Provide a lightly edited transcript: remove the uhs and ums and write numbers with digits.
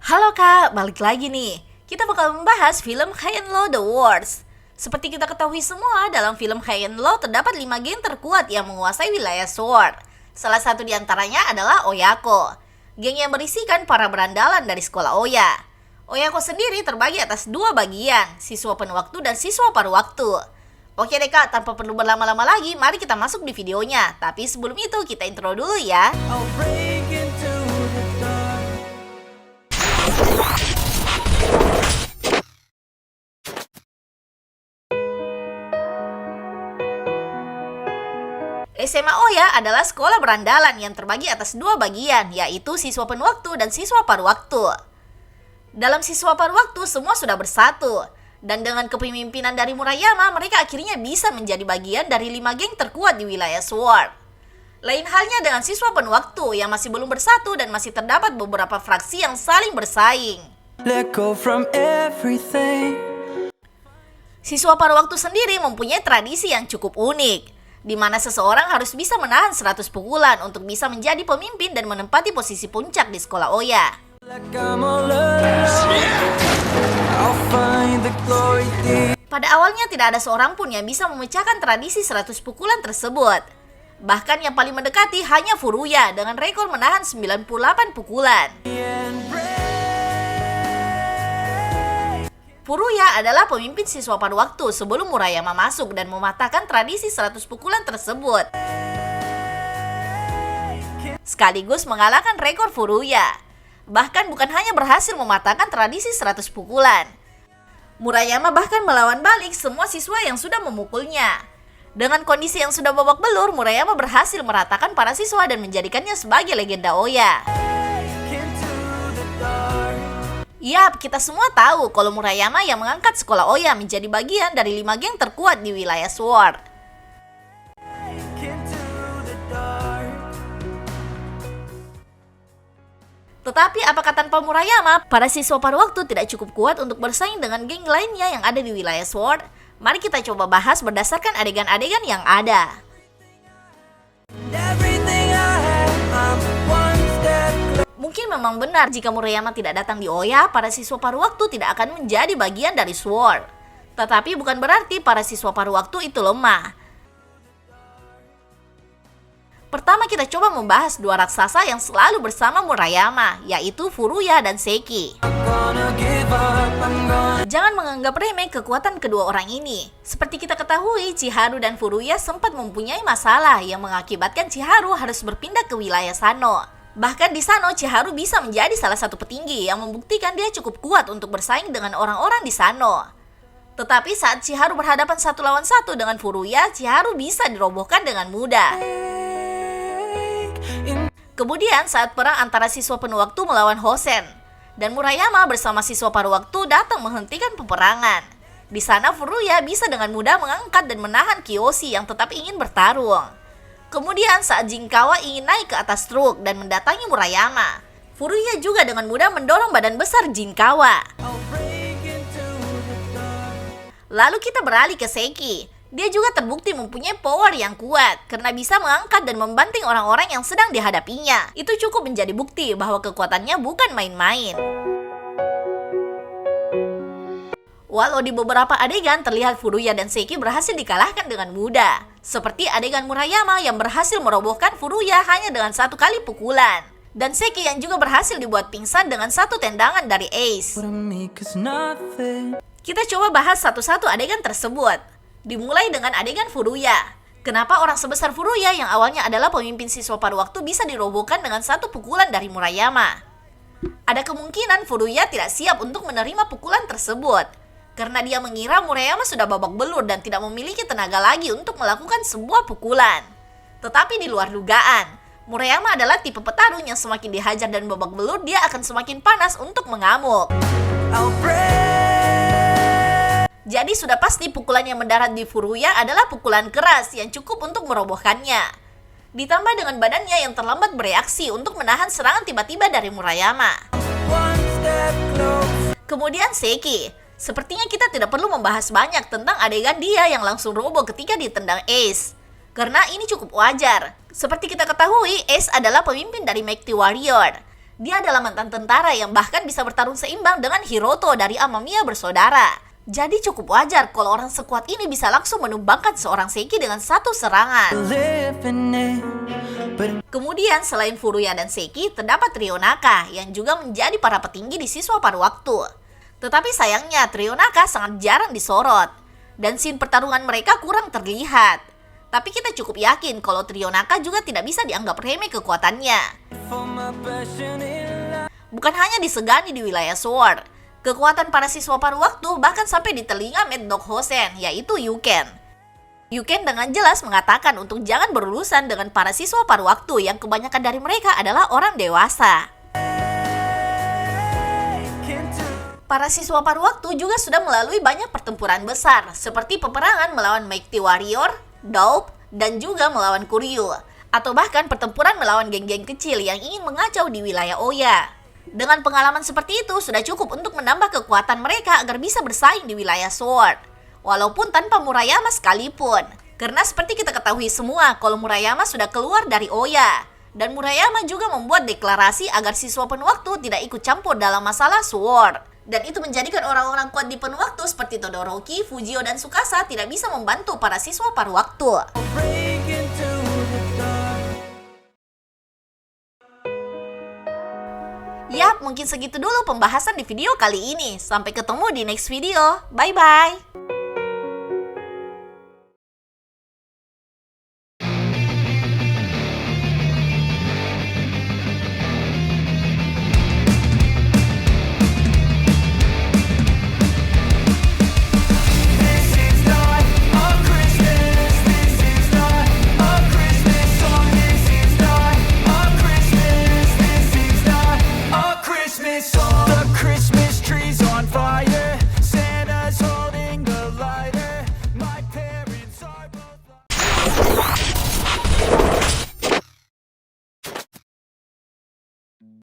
Halo Kak, balik lagi nih. Kita bakal membahas film High and Low The Wars. Seperti kita ketahui semua, dalam film High and Low terdapat 5 geng terkuat yang menguasai wilayah Sword. Salah satu di antaranya adalah Oyako, geng yang berisikan para berandalan dari sekolah Oya. Oyako sendiri terbagi atas 2 bagian, siswa penuh waktu dan siswa paruh waktu. Oke deh Kak, tanpa perlu berlama-lama lagi, mari kita masuk di videonya. Tapi sebelum itu, kita intro dulu ya. SMA Oya adalah sekolah berandalan yang terbagi atas 2 bagian, yaitu siswa penuh waktu dan siswa paruh waktu. Dalam siswa paruh waktu, semua sudah bersatu. Dan dengan kepemimpinan dari Murayama, mereka akhirnya bisa menjadi bagian dari 5 geng terkuat di wilayah Sword. Lain halnya dengan siswa penuh waktu yang masih belum bersatu dan masih terdapat beberapa fraksi yang saling bersaing. Let go from everything. Siswa paruh waktu sendiri mempunyai tradisi yang cukup unik, di mana seseorang harus bisa menahan 100 pukulan untuk bisa menjadi pemimpin dan menempati posisi puncak di sekolah Oya. Like I'm all alone. I'll find the glory deep. Pada awalnya tidak ada seorang pun yang bisa memecahkan tradisi 100 pukulan tersebut. Bahkan yang paling mendekati hanya Furuya dengan rekor menahan 98 pukulan. Furuya adalah pemimpin siswa paruh waktu sebelum Murayama masuk dan mematahkan tradisi 100 pukulan tersebut, sekaligus mengalahkan rekor Furuya. Bahkan bukan hanya berhasil mematahkan tradisi 100 pukulan, Murayama bahkan melawan balik semua siswa yang sudah memukulnya. Dengan kondisi yang sudah babak belur, Murayama berhasil meratakan para siswa dan menjadikannya sebagai legenda Oya. Yap, kita semua tahu kalau Murayama yang mengangkat sekolah Oya menjadi bagian dari 5 geng terkuat di wilayah Sword. Tetapi apakah tanpa Murayama, para siswa paruh waktu tidak cukup kuat untuk bersaing dengan geng lainnya yang ada di wilayah Sword? Mari kita coba bahas berdasarkan adegan-adegan yang ada. Everything I have, I'm one step closer. Mungkin memang benar jika Murayama tidak datang di Oya, para siswa paruh waktu tidak akan menjadi bagian dari Sword. Tetapi bukan berarti para siswa paruh waktu itu lemah. Pertama kita coba membahas 2 raksasa yang selalu bersama Murayama, yaitu Furuya dan Seki. Gonna give up, I'm gonna. Jangan menganggap remeh kekuatan kedua orang ini. Seperti kita ketahui, Chiharu dan Furuya sempat mempunyai masalah yang mengakibatkan Chiharu harus berpindah ke wilayah Sano. Bahkan di Sano, Chiharu bisa menjadi salah satu petinggi yang membuktikan dia cukup kuat untuk bersaing dengan orang-orang di Sano. Tetapi saat Chiharu berhadapan 1 lawan 1 dengan Furuya, Chiharu bisa dirobohkan dengan mudah. Kemudian saat perang antara siswa penuh waktu melawan Hosen, dan Murayama bersama siswa paruh waktu datang menghentikan peperangan. Di sana Furuya bisa dengan mudah mengangkat dan menahan Kiyoshi yang tetap ingin bertarung. Kemudian saat Jinkawa ingin naik ke atas truk dan mendatangi Murayama, Furuya juga dengan mudah mendorong badan besar Jinkawa. Lalu kita beralih ke Seki. Dia juga terbukti mempunyai power yang kuat karena bisa mengangkat dan membanting orang-orang yang sedang dihadapinya. Itu cukup menjadi bukti bahwa kekuatannya bukan main-main. Walau di beberapa adegan terlihat Furuya dan Seki berhasil dikalahkan dengan mudah, seperti adegan Murayama yang berhasil merobohkan Furuya hanya dengan 1 kali pukulan, dan Seki yang juga berhasil dibuat pingsan dengan 1 tendangan dari Ace. What I make is nothing. Kita coba bahas satu-satu adegan tersebut. Dimulai dengan adegan Furuya. Kenapa orang sebesar Furuya yang awalnya adalah pemimpin siswa paruh waktu bisa dirobohkan dengan 1 pukulan dari Murayama? Ada kemungkinan Furuya tidak siap untuk menerima pukulan tersebut, karena dia mengira Murayama sudah babak belur dan tidak memiliki tenaga lagi untuk melakukan sebuah pukulan. Tetapi di luar dugaan, Murayama adalah tipe petarung yang semakin dihajar dan babak belur, dia akan semakin panas untuk mengamuk. I'll break. Jadi sudah pasti pukulan yang mendarat di Furuya adalah pukulan keras yang cukup untuk merobohkannya. Ditambah dengan badannya yang terlambat bereaksi untuk menahan serangan tiba-tiba dari Murayama. One step closer. Kemudian Seki. Sepertinya kita tidak perlu membahas banyak tentang adegan dia yang langsung roboh ketika ditendang Ace, karena ini cukup wajar. Seperti kita ketahui, Ace adalah pemimpin dari Mighty Warrior. Dia adalah mantan tentara yang bahkan bisa bertarung seimbang dengan Hiroto dari Amamiya bersaudara. Jadi cukup wajar kalau orang sekuat ini bisa langsung menumbangkan seorang Seiki dengan satu serangan. living it, but Kemudian selain Furuya dan Seiki, terdapat trio Naka yang juga menjadi para petinggi di siswa pada waktu. Tetapi sayangnya trio Naka sangat jarang disorot, dan scene pertarungan mereka kurang terlihat. Tapi kita cukup yakin kalau trio Naka juga tidak bisa dianggap remeh kekuatannya. for my passion in life. Bukan hanya disegani di wilayah Sword, kekuatan para siswa paruh waktu bahkan sampai di telinga Mad Dog Hosen, yaitu Yuken. Yuken dengan jelas mengatakan untuk jangan berurusan dengan para siswa paruh waktu yang kebanyakan dari mereka adalah orang dewasa. Para siswa paruh waktu juga sudah melalui banyak pertempuran besar, seperti peperangan melawan Mighty Warrior, Dope, dan juga melawan Kuryu, atau bahkan pertempuran melawan geng-geng kecil yang ingin mengacau di wilayah Oya. Dengan pengalaman seperti itu, sudah cukup untuk menambah kekuatan mereka agar bisa bersaing di wilayah Sword, walaupun tanpa Murayama sekalipun. Karena seperti kita ketahui semua, kalau Murayama sudah keluar dari Oya, dan Murayama juga membuat deklarasi agar siswa penuh waktu tidak ikut campur dalam masalah Sword. Dan itu menjadikan orang-orang kuat di penuh waktu seperti Todoroki, Fujio, dan Tsukasa tidak bisa membantu para siswa paruh waktu. Break into the dark. Yap, mungkin segitu dulu pembahasan di video kali ini. Sampai ketemu di next video. Bye-bye.